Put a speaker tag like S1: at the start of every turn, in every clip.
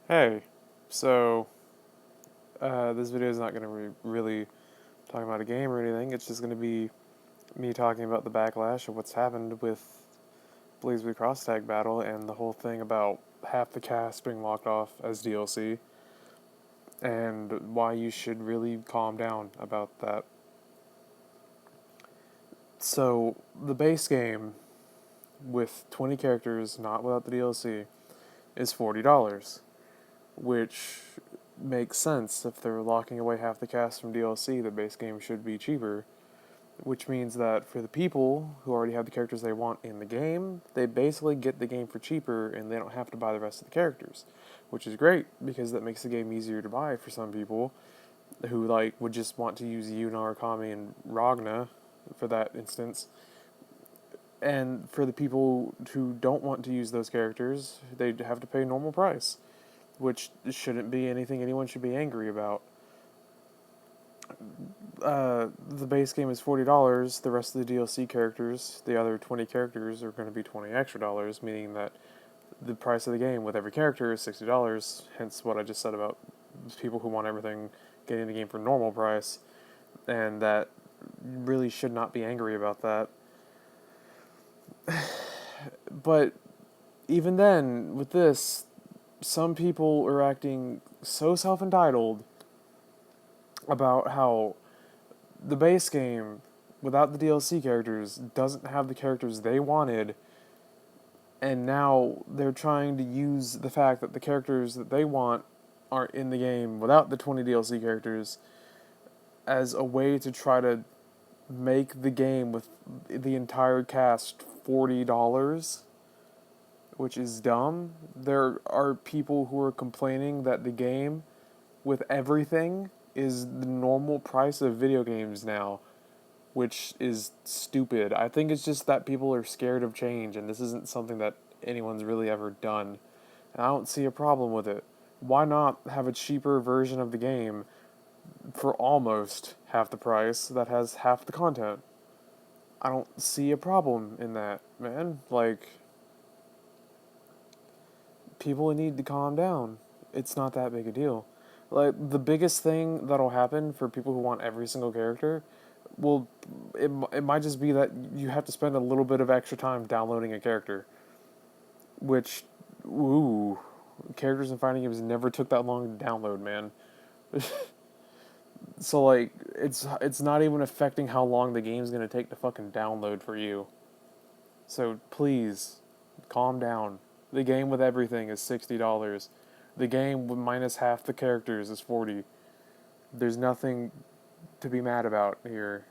S1: Hey, so this video is not going to really talk about a game or anything. It's just going to be me talking about the backlash of what's happened with Blazblue Cross Tag Battle and the whole thing about half the cast being locked off as DLC, and why you should really calm down about that. So, the base game with 20 characters, not without the DLC, is $40, which makes sense. If they're locking away half the cast from DLC, the base game should be cheaper, which means that for the people who already have the characters they want in the game, they basically get the game for cheaper and they don't have to buy the rest of the characters, which is great because that makes the game easier to buy for some people who would just want to use Yuna, Arkami, and Ragna for that instance. And for the people who don't want to use those characters, they have to pay normal price, which shouldn't be anything anyone should be angry about. The base game is $40. The rest of the DLC characters, the other 20 characters, are going to be $20 extra, meaning that the price of the game with every character is $60. Hence what I just said about people who want everything getting the game for normal price, and that really should not be angry about that. But even then, with this, some people are acting so self-entitled about how the base game, without the DLC characters, doesn't have the characters they wanted, and now they're trying to use the fact that the characters that they want aren't in the game without the 20 DLC characters as a way to try to make the game with the entire cast $40, which is dumb. There are people who are complaining that the game with everything is the normal price of video games now, which is stupid. I think it's just that people are scared of change, and this isn't something that anyone's really ever done. And I don't see a problem with it. Why not have a cheaper version of the game for almost half the price that has half the content? I don't see a problem in that, man. People need to calm down. It's not that big a deal. The biggest thing that'll happen for people who want every single character, well, it might just be that you have to spend a little bit of extra time downloading a character, which, ooh, characters in fighting games never took that long to download, man. So it's not even affecting how long the game's gonna take to fucking download for you. So please, calm down. The game with everything is $60. The game with minus half the characters is 40. There's nothing to be mad about here.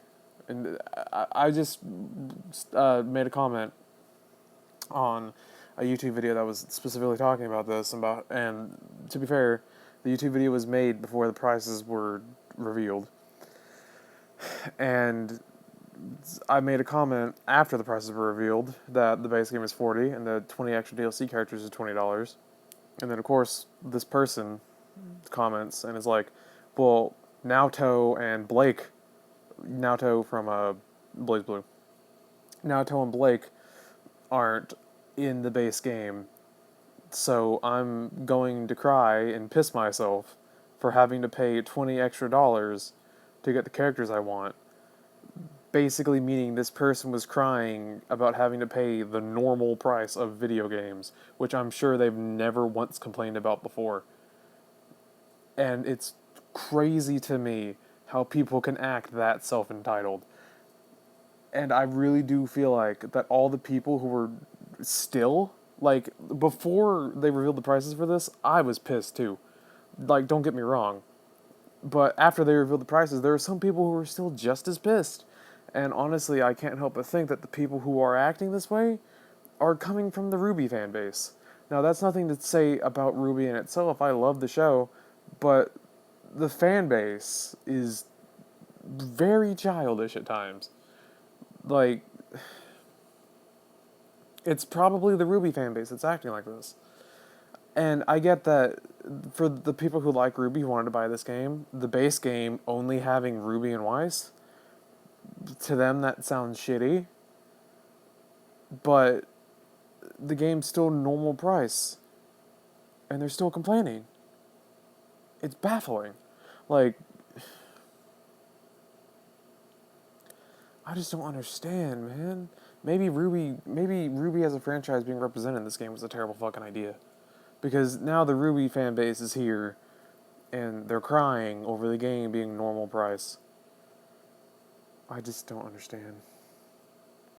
S1: And I just made a comment on a YouTube video that was specifically talking about this. And to be fair, the YouTube video was made before the prices were revealed. And I made a comment after the prices were revealed that the base game is 40 and the 20 extra DLC characters is $20. And then of course this person comments and is like, "Well, Naoto and Blake, Naoto from Blazblue, Naoto and Blake aren't in the base game, so I'm going to cry and piss myself for having to pay $20 extra to get the characters I want." Basically meaning this person was crying about having to pay the normal price of video games, which I'm sure they've never once complained about before. And it's crazy to me how people can act that self-entitled. And I really do feel like that all the people who were still, before they revealed the prices for this, I was pissed too. Don't get me wrong. But after they revealed the prices, there are some people who are still just as pissed. And honestly, I can't help but think that the people who are acting this way are coming from the RWBY fan base. Now, that's nothing to say about RWBY in itself. I love the show, but the fan base is very childish at times. Like, it's probably the RWBY fan base that's acting like this. And I get that for the people who like RWBY who wanted to buy this game, the base game only having Ruby and Weiss, to them that sounds shitty, but the game's still normal price. and they're still complaining. It's baffling. Like, I just don't understand, man. Maybe Ruby as a franchise being represented in this game was a terrible fucking idea. Because now the Ruby fan base is here, and they're crying over the game being normal price. I just don't understand.